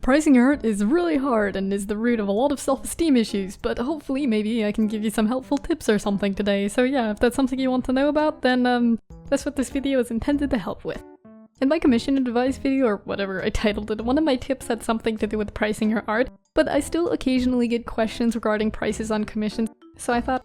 Pricing art is really hard and is the root of a lot of self-esteem issues, but hopefully maybe I can give you some helpful tips or something today. So yeah, if that's something you want to know about, then that's what this video is intended to help with. In my commission advice video, or whatever I titled it, one of my tips had something to do with pricing your art, but I still occasionally get questions regarding prices on commissions, so I thought,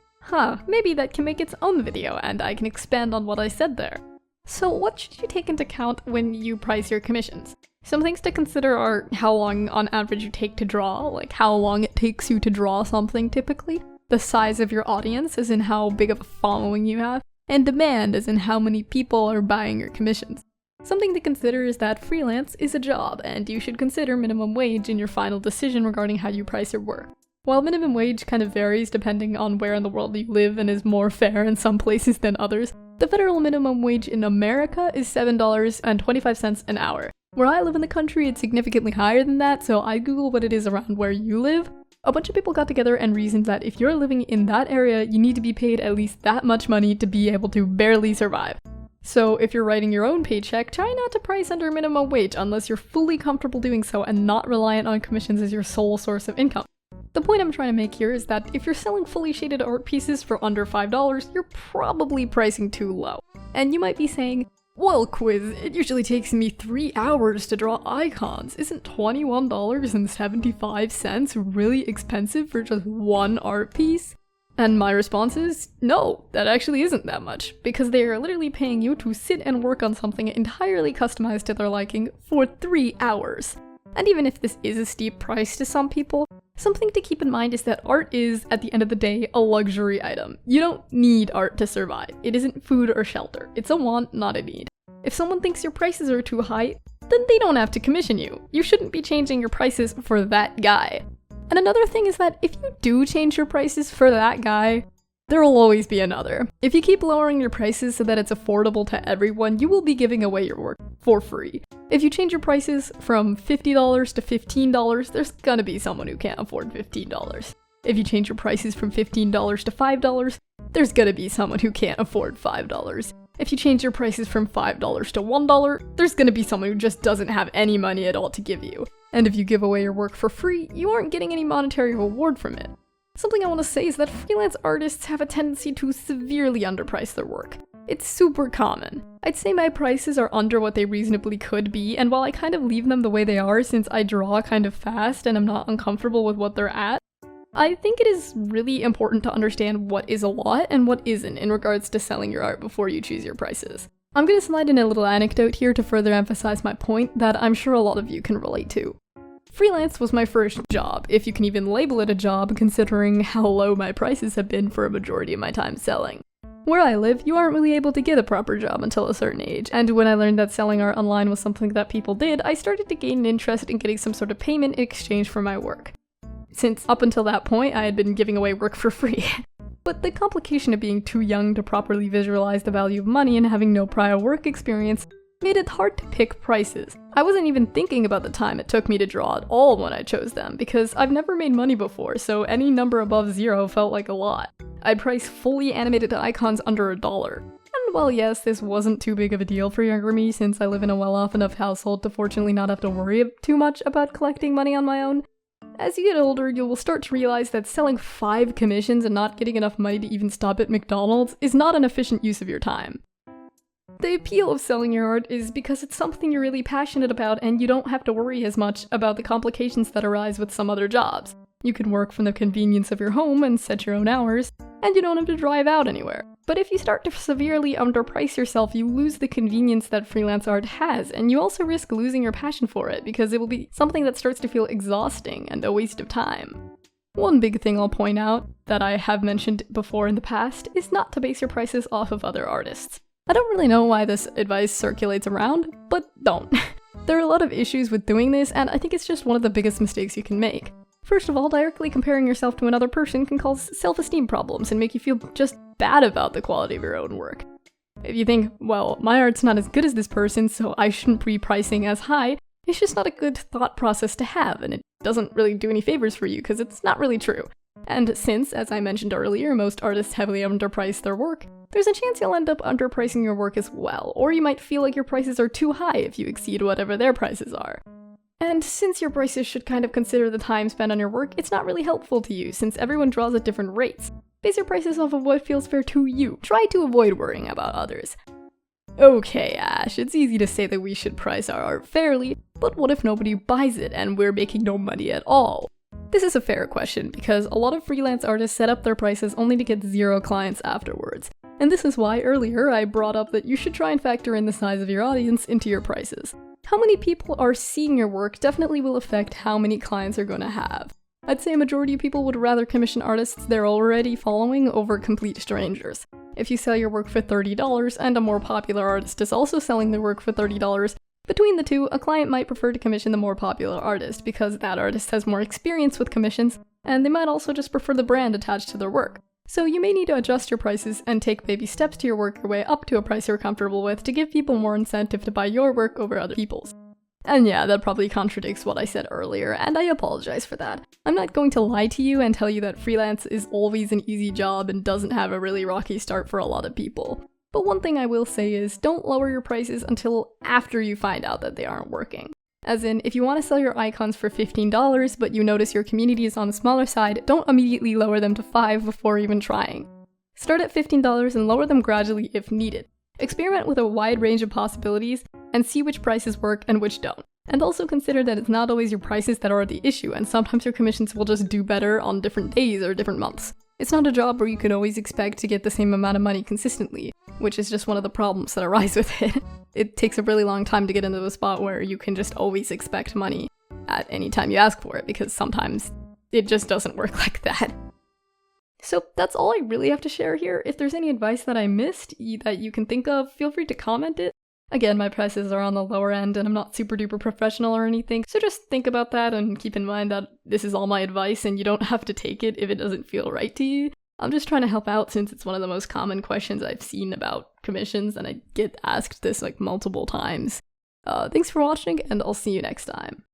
maybe that can make its own video and I can expand on what I said there. So what should you take into account when you price your commissions? Some things to consider are how long on average you take to draw, like how long it takes you to draw something typically, the size of your audience as in how big of a following you have, and demand as in how many people are buying your commissions. Something to consider is that freelance is a job, and you should consider minimum wage in your final decision regarding how you price your work. While minimum wage kind of varies depending on where in the world you live and is more fair in some places than others, the federal minimum wage in America is $7.25 an hour. Where I live in the country, it's significantly higher than that, so I googled what it is around where you live. A bunch of people got together and reasoned that if you're living in that area, you need to be paid at least that much money to be able to barely survive. So if you're writing your own paycheck, try not to price under minimum wage unless you're fully comfortable doing so and not reliant on commissions as your sole source of income. The point I'm trying to make here is that if you're selling fully shaded art pieces for under $5, you're probably pricing too low. And you might be saying, well, Quiz, it usually takes me 3 hours to draw icons. Isn't $21.75 really expensive for just one art piece? And my response is, no, that actually isn't that much, because they are literally paying you to sit and work on something entirely customized to their liking for 3 hours. And even if this is a steep price to some people, something to keep in mind is that art is, at the end of the day, a luxury item. You don't need art to survive. It isn't food or shelter. It's a want, not a need. If someone thinks your prices are too high, then they don't have to commission you. You shouldn't be changing your prices for that guy. And another thing is that if you do change your prices for that guy, there will always be another. If you keep lowering your prices so that it's affordable to everyone, you will be giving away your work for free. If you change your prices from $50 to $15, there's gonna be someone who can't afford $15. If you change your prices from $15 to $5, there's gonna be someone who can't afford $5. If you change your prices from $5 to $1, there's gonna be someone who just doesn't have any money at all to give you. And if you give away your work for free, you aren't getting any monetary reward from it. Something I want to say is that freelance artists have a tendency to severely underprice their work. It's super common. I'd say my prices are under what they reasonably could be, and while I kind of leave them the way they are since I draw kind of fast and I'm not uncomfortable with what they're at, I think it is really important to understand what is a lot and what isn't in regards to selling your art before you choose your prices. I'm going to slide in a little anecdote here to further emphasize my point that I'm sure a lot of you can relate to. Freelance was my first job, if you can even label it a job considering how low my prices have been for a majority of my time selling. Where I live, you aren't really able to get a proper job until a certain age, and when I learned that selling art online was something that people did, I started to gain an interest in getting some sort of payment in exchange for my work. Since up until that point, I had been giving away work for free. But the complication of being too young to properly visualize the value of money and having no prior work experience made it hard to pick prices. I wasn't even thinking about the time it took me to draw at all when I chose them, because I've never made money before, so any number above 0 felt like a lot. I'd price fully animated icons under $1. And while yes, this wasn't too big of a deal for younger me since I live in a well-off enough household to fortunately not have to worry too much about collecting money on my own, as you get older, you will start to realize that selling 5 commissions and not getting enough money to even stop at McDonald's is not an efficient use of your time. The appeal of selling your art is because it's something you're really passionate about and you don't have to worry as much about the complications that arise with some other jobs. You can work from the convenience of your home and set your own hours, and you don't have to drive out anywhere. But if you start to severely underprice yourself, you lose the convenience that freelance art has, and you also risk losing your passion for it because it will be something that starts to feel exhausting and a waste of time. One big thing I'll point out, that I have mentioned before in the past, is not to base your prices off of other artists. I don't really know why this advice circulates around, but don't. There are a lot of issues with doing this, and I think it's just one of the biggest mistakes you can make. First of all, directly comparing yourself to another person can cause self-esteem problems and make you feel just bad about the quality of your own work. If you think, well, my art's not as good as this person, so I shouldn't be pricing as high, it's just not a good thought process to have, and it doesn't really do any favors for you because it's not really true. And since, as I mentioned earlier, most artists heavily underprice their work, there's a chance you'll end up underpricing your work as well, or you might feel like your prices are too high if you exceed whatever their prices are. And since your prices should kind of consider the time spent on your work, it's not really helpful to you since everyone draws at different rates. Base your prices off of what feels fair to you. Try to avoid worrying about others. Okay, Ash, it's easy to say that we should price our art fairly, but what if nobody buys it and we're making no money at all? This is a fair question because a lot of freelance artists set up their prices only to get 0 clients afterwards. And this is why earlier I brought up that you should try and factor in the size of your audience into your prices. How many people are seeing your work definitely will affect how many clients you're gonna have. I'd say a majority of people would rather commission artists they're already following over complete strangers. If you sell your work for $30 and a more popular artist is also selling their work for $30, between the two, a client might prefer to commission the more popular artist because that artist has more experience with commissions, and they might also just prefer the brand attached to their work. So you may need to adjust your prices and take baby steps to work your way up to a price you're comfortable with to give people more incentive to buy your work over other people's. And yeah, that probably contradicts what I said earlier, and I apologize for that. I'm not going to lie to you and tell you that freelance is always an easy job and doesn't have a really rocky start for a lot of people. But one thing I will say is don't lower your prices until after you find out that they aren't working. As in, if you want to sell your icons for $15, but you notice your community is on the smaller side, don't immediately lower them to $5 before even trying. Start at $15 and lower them gradually if needed. Experiment with a wide range of possibilities and see which prices work and which don't. And also consider that it's not always your prices that are the issue, and sometimes your commissions will just do better on different days or different months. It's not a job where you can always expect to get the same amount of money consistently, which is just one of the problems that arise with it. It takes a really long time to get into a spot where you can just always expect money at any time you ask for it, because sometimes it just doesn't work like that. So that's all I really have to share here. If there's any advice that I missed that you can think of, feel free to comment it. Again, my prices are on the lower end and I'm not super duper professional or anything, so just think about that and keep in mind that this is all my advice and you don't have to take it if it doesn't feel right to you. I'm just trying to help out since it's one of the most common questions I've seen about commissions and I get asked this like multiple times. Thanks for watching and I'll see you next time.